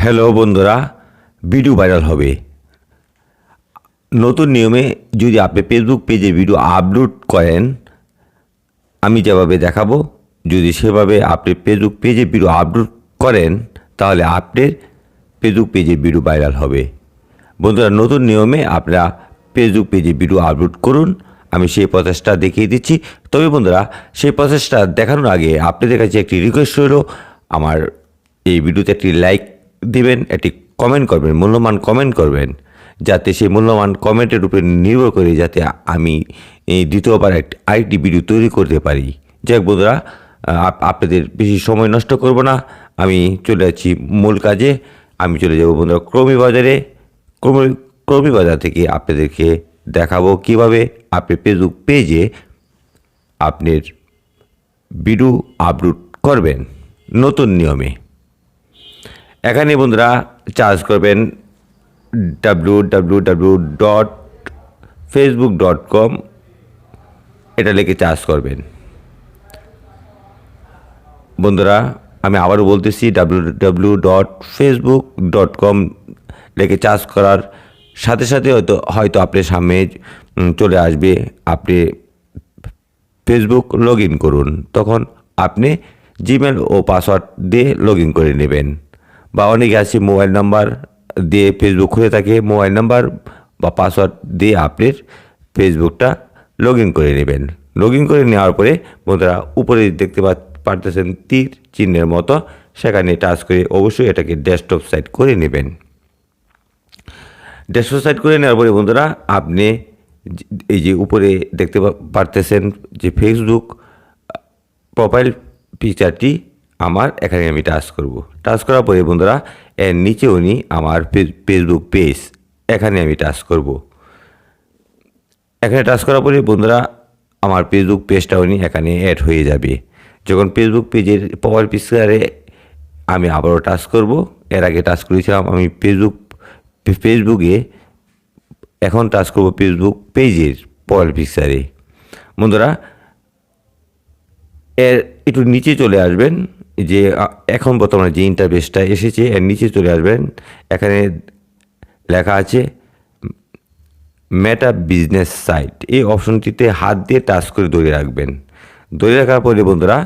Hello বন্ধুরা, video viral হবে। নতুন নিয়মে যদি আপনি ফেসবুক পেজে ভিডিও আপলোড করেন, আমি যেভাবে দেখাবো, যদি সেভাবে আপনি ফেসবুক পেজে ভিডিও আপলোড করেন, তাহলে আপনার ফেসবুক পেজে ভিডিও ভাইরাল হবে। বন্ধুরা, নতুন নিয়মে আপনারা ফেসবুক পেজে ভিডিও আপলোড করুন। আমি সেই প্রসেসটা দেখিয়ে দিচ্ছি। তবে বন্ধুরা, সেই প্রসেসটা দেখানোর আগে আপনাদের কাছে একটি রিকোয়েস্ট রইল, আমার এই ভিডিওতে একটি লাইক দিবেন, একটি কমেন্ট করবেন, মূল্যবান কমেন্ট করবেন, যাতে সেই মূল্যবান কমেন্টের উপরে নির্ভর করে যাতে আমি এই দ্বিতীয়বার আরেকটি ভিডিও তৈরি করতে পারি। যাই হোক বন্ধুরা, আপনাদের বেশি সময় নষ্ট করব না, আমি চলে যাচ্ছি মূল কাজে। আমি চলে যাব বন্ধুরা ক্রমি বাজারে। ক্রমি বাজার থেকে আপনাদেরকে দেখাবো কিভাবে আপনি ফেসবুক পেজে আপনার ভিডিও আপলোড করবেন নতুন নিয়মে। এখানে বন্ধুরা চার্জ করবেন www.facebook.com, এটা লিখে চার্জ করবেন। বন্ধুরা, আমি আবারও বলতেছি, www.facebook.com লিখে চার্জ করার সাথে সাথে হয়তো আপনার সামনে চলে আসবে আপনি ফেসবুক লগ ইন করুন। তখন আপনি জিমেল ও পাসওয়ার্ড দিয়ে লগ ইন করে নেবেন, বা অনেকে আছে মোবাইল নাম্বার দিয়ে ফেসবুক খুলে থাকে, মোবাইল নাম্বার বা পাসওয়ার্ড দিয়ে আপনার ফেসবুকটা লগ ইন করে নেবেন। লগ ইন করে নেওয়ার পরে বন্ধুরা, উপরে দেখতে পারতেছেন তীর চিহ্নের মতো, সেখানে টাচ করে অবশ্যই এটাকে ডেস্কটপ সাইট করে নেবেন। ডেস্কটপ সাইট করে নেওয়ার পরে বন্ধুরা, আপনি এই যে উপরে দেখতে পারতেছেন যে ফেসবুক প্রোফাইল পিকচারটি আমার, এখানে আমি টাচ করব। টাচ করার পরে বন্ধুরা, এর নিচে উনি আমার ফেসবুক পেজ, এখানে আমি টাচ করব। এখানে টাচ করার পরে বন্ধুরা, আমার ফেসবুক পেজটা উনি এখানে অ্যাড হয়ে যাবে। যখন ফেসবুক পেজের প্রোফাইল পিকচারে আমি আবারও টাচ করব, এর আগে টাচ করেছিলাম আমি ফেসবুকে, এখন টাচ করব ফেসবুক পেজের প্রোফাইল পিকচারে। বন্ধুরা, এর একটু নিচে চলে আসবেন, যে এখন বর্তমানে যে ইন্টারফেসটা এসেছে এর নিচে চলে আসবেন। এখানে লেখা আছে মেটা বিজনেস সাইট, এই অপশনটিতে হাত দিয়ে টাচ করে ধরে রাখবেন। ধরে রাখার পরে বন্ধুরা,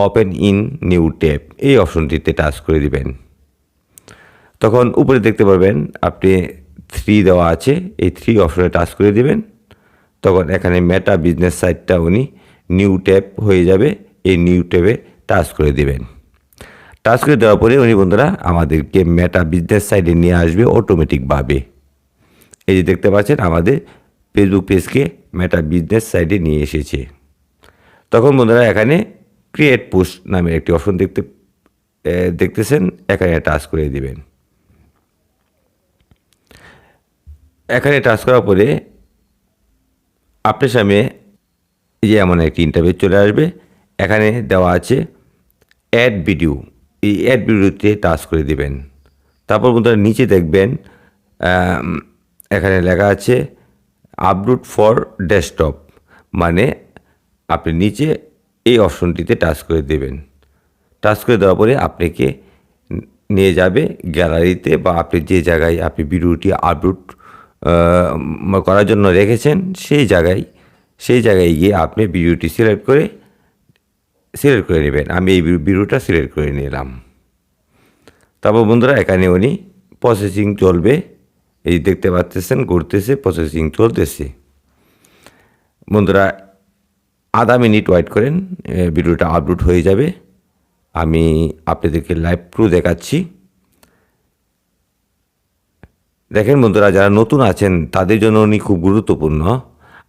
ওপেন ইন নিউ ট্যাব, এই অপশনটিতে টাচ করে দিবেন। তখন উপরে দেখতে পারবেন আপনি 3 দেওয়া আছে, এই 3 অপশনে টাচ করে দিবেন। তখন এখানে মেটা বিজনেস সাইটটা উনি নিউ ট্যাব হয়ে যাবে, এই নিউ ট্যাবে টাচ করে দিবেন। টাচ করে দেওয়ার পরে উনি বন্ধুরা আমাদেরকে মেটা বিজনেস সাইটে নিয়ে আসবে অটোমেটিকভাবে। এই যে দেখতে পাচ্ছেন, আমাদের ফেসবুক পেজকে মেটা বিজনেস সাইটে নিয়ে এসেছে। তখন বন্ধুরা এখানে ক্রিয়েট পোস্ট নামের একটি অপশন দেখতেছেন, এখানে টাচ করে দিবেন। এখানে টাচ করার পরে আপনার সামনে এই যে এমন একটি ইন্টারফেস চলে আসবে। এখানে দেওয়া আছে অ্যাড ভিডিও, এই অ্যাড ভিডিওতে টাচ করে দিবেন। তারপর বন্ধুরা নিচে দেখবেন এখানে লেখা আছে আপলোড ফর ডেস্কটপ, মানে আপনি নিচে এই অপশনটিতে টাচ করে দেবেন। টাচ করে দেওয়ার পরে আপনাকে নিয়ে যাবে গ্যালারিতে, বা আপনি যে জায়গায় আপনি ভিডিওটি আপলোড করার জন্য রেখেছেন সেই জায়গায় গিয়ে আপনি ভিডিওটি সিলেক্ট করে নেবেন। আমি এই ভিডিওটা সিলেক্ট করে নিলাম। তারপর বন্ধুরা এখানে উনি প্রসেসিং চলবে, এই দেখতে পাচ্ছেন ঘুরতেছে, প্রসেসিং চলতেছে। বন্ধুরা আধা মিনিট ওয়েট করেন, ভিডিওটা আপলোড হয়ে যাবে। আমি আপনাদেরকে লাইভ প্রুফ দেখাচ্ছি। দেখেন বন্ধুরা, যারা নতুন আছেন তাদের জন্য উনি খুব গুরুত্বপূর্ণ,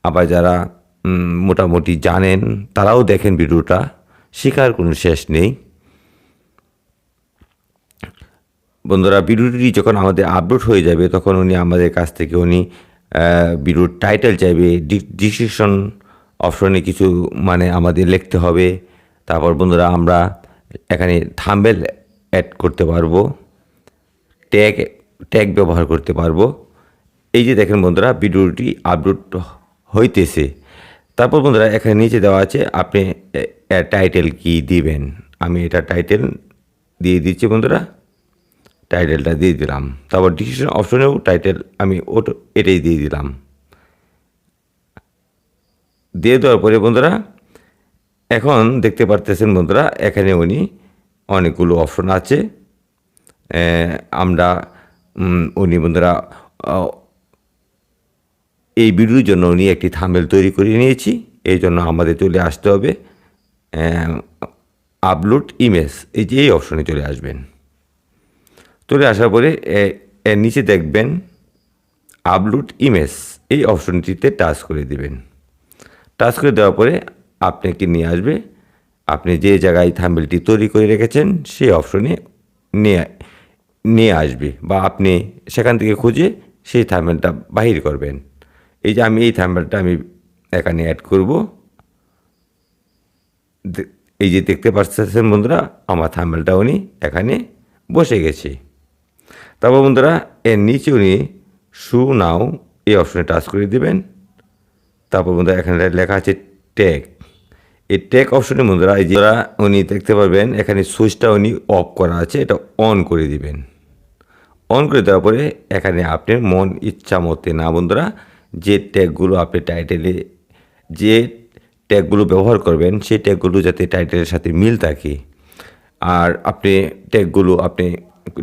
আবার যারা মোটামুটি জানেন তারাও দেখেন ভিডিওটা, শেখার কোনো শেষ নেই। বন্ধুরা, ভিডিওটি যখন আমাদের আপলোড হয়ে যাবে তখন উনি আমাদের কাছ থেকে ভিডিওর টাইটেল চাইবে, ডিসক্রিপশন অপশনে কিছু আমাদের লিখতে হবে। তারপর বন্ধুরা আমরা এখানে থাম্বনেল অ্যাড করতে পারবো, ট্যাগ ব্যবহার করতে পারবো। এই যে দেখেন বন্ধুরা, ভিডিওটি আপলোড হইতেছে। তারপর বন্ধুরা এখানে নিচে দেওয়া আছে আপনি টাইটেল কি দিবেন। আমি এটা টাইটেল দিয়ে দিচ্ছি বন্ধুরা। টাইটেলটা দিয়ে দিলাম। তারপর ডিসক্রিপশন অপশনেও টাইটেল আমি এটাই দিয়ে দিলাম। দিয়ে দেওয়ার পরে বন্ধুরা এখন দেখতে পারতেছেন বন্ধুরা এখানে উনি অনেকগুলো অপশন আছে। আমরা উনি বন্ধুরা এই ভিডিওর জন্য উনি একটি থাম্বনেল তৈরি করে নিয়েছি। এই জন্য আমাদের চলে আসতে হবে আপলোড ইমেজ, এই যে এই অপশনে চলে আসবেন। চলে আসার পরে এর নিচে দেখবেন আপলোড ইমেজ, এই অপশনটিতে টাচ করে দিবেন। টাচ করে দেওয়ার পরে আপনাকে নিয়ে আসবে আপনি যে জায়গায় থাম্বনেলটি তৈরি করে রেখেছেন সেই অপশনে নিয়ে আসবে, বা আপনি সেখান থেকে খুঁজে সেই থাম্বনেলটা বাহির করবেন। এই যে আমি এই থাম্বনেলটা আমি এখানে অ্যাড করব। এই যে দেখতে পাচ্ছেন বন্ধুরা আমার থাম্বনেলটা উনি এখানে বসে গেছে। তারপর বন্ধুরা এর নিচে উনি শো নাও এই অপশনে টাচ করে দেবেন। তারপর বন্ধুরা এখানে লেখা আছে ট্যাগ, এই ট্যাগ অপশনে বন্ধুরা এই যে উনি দেখতে পারবেন এখানে সুইচটা উনি অফ করা আছে, এটা অন করে দিবেন। অন করে দেওয়ার পরে এখানে আপনার মন ইচ্ছা মতে না বন্ধুরা যে ট্যাগগুলো আপনি টাইটেলে যে ট্যাগগুলো ব্যবহার করবেন সেই ট্যাগগুলো যাতে টাইটেলের সাথে মিল থাকে, আর আপনি ট্যাগগুলো আপনি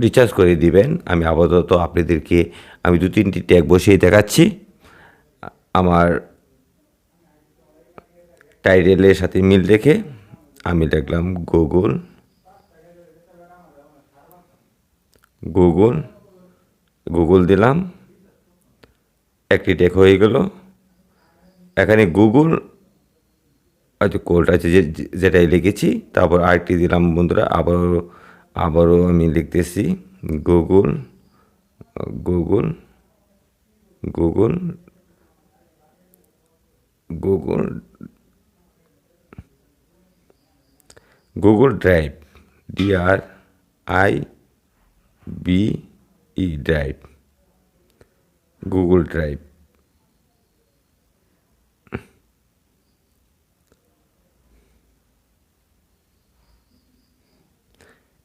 রিচার্জ করে দিবেন। আমি আপাতত আপনাদেরকে আমি 2-3টি ট্যাগ বসিয়ে দেখাচ্ছি। আমার টাইটেলের সাথে মিল রেখে আমি লিখলাম গুগল দিলাম, একটি ট্যাগ হয়ে গেল। এখানে গুগল হয়তো কোড আছে যেটাই লিখেছি, তারপর আরেকটি দিলাম বন্ধুরা। আবারও আমি লিখতেছি Google drive, DRIVE drive, Google drive.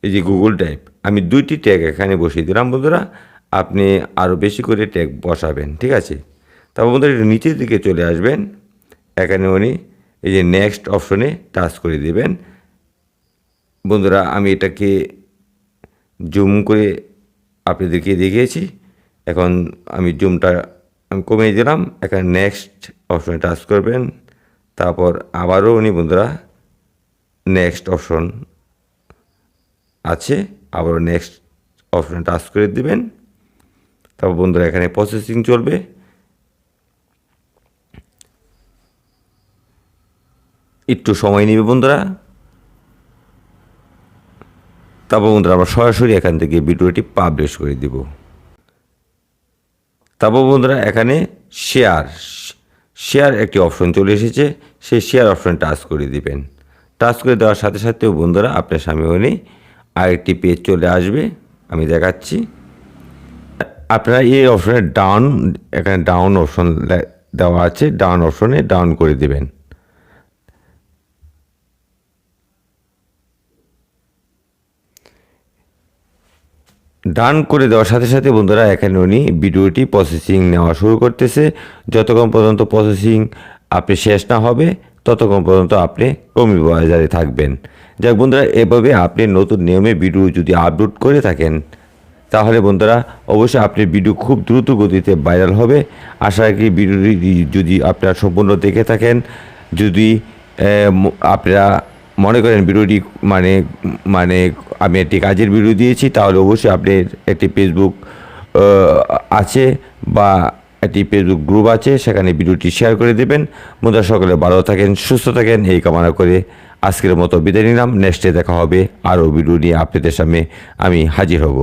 এই যে গুগল ড্রাইভ আমি 2টি ট্যাগ এখানে বসিয়ে দিলাম বন্ধুরা। আপনি আরও বেশি করে ট্যাগ বসাবেন, ঠিক আছে। তারপর বন্ধুরা একটু নিচের দিকে চলে আসবেন। এখানে উনি এই যে নেক্সট অপশনে টাচ করে দেবেন। বন্ধুরা আমি এটাকে জুম করে আপনাদেরকে দেখিয়েছি, এখন আমি জুমটা আমি কমিয়ে দিলাম। এখানে নেক্সট অপশনে টাচ করবেন। তারপর আবারও উনি বন্ধুরা নেক্সট অপশন আছে, আবারও নেক্সট অপশনে টাচ করে দিবেন। তারপর বন্ধুরা এখানে প্রসেসিং চলবে। একটু সময় নেবে বন্ধুরা। তারপর বন্ধুরা আমরা সরাসরি এখান থেকে ভিডিওটি পাবলিশ করে দিব। তারপর বন্ধুরা এখানে শেয়ার একটি অপশন চলে এসেছে, সেই শেয়ার অপশনে টাচ করে দিবেন। টাচ করে দেওয়ার সাথে সাথেও বন্ধুরা আপনার সামনে আরেকটি পেজ চলে আসবে, আমি দেখাচ্ছি। আপনারা এই অপশনে এখানে ডাউন অপশন দেওয়া আছে, ডাউন অপশনে ডাউন করে দেবেন। ডান করে দেওয়ার সাথে সাথে বন্ধুরা এখানে উনি ভিডিওটি প্রসেসিং নেওয়া শুরু করতেছে। যতক্ষণ পর্যন্ত প্রসেসিং আপনি শেষ না হবে ততক্ষণ পর্যন্ত আপনি কমি বাজারে থাকবেন। যাক বন্ধুরা, এভাবে আপনি নতুন নিয়মে ভিডিও যদি আপলোড করে থাকেন তাহলে বন্ধুরা অবশ্যই আপনার ভিডিও খুব দ্রুত গতিতে ভাইরাল হবে। আশা রাখি ভিডিওটি যদি আপনারা সম্পূর্ণ দেখে থাকেন, যদি আপনারা মনে করেন ভিডিওটি মানে আমি একটি কাজের ভিডিও দিয়েছি, তাহলে অবশ্যই আপনার একটি ফেসবুক আছে বা একটি ফেসবুক গ্রুপ আছে, সেখানে ভিডিওটি শেয়ার করে দেবেন। বন্ধুরা সকলে ভালো থাকেন, সুস্থ থাকেন এই কামনা করে আজকের মতো বিদায় নিলাম। নেক্সটে দেখা হবে আরও ভিডিও নিয়ে আপনাদের সামনে আমি হাজির হব।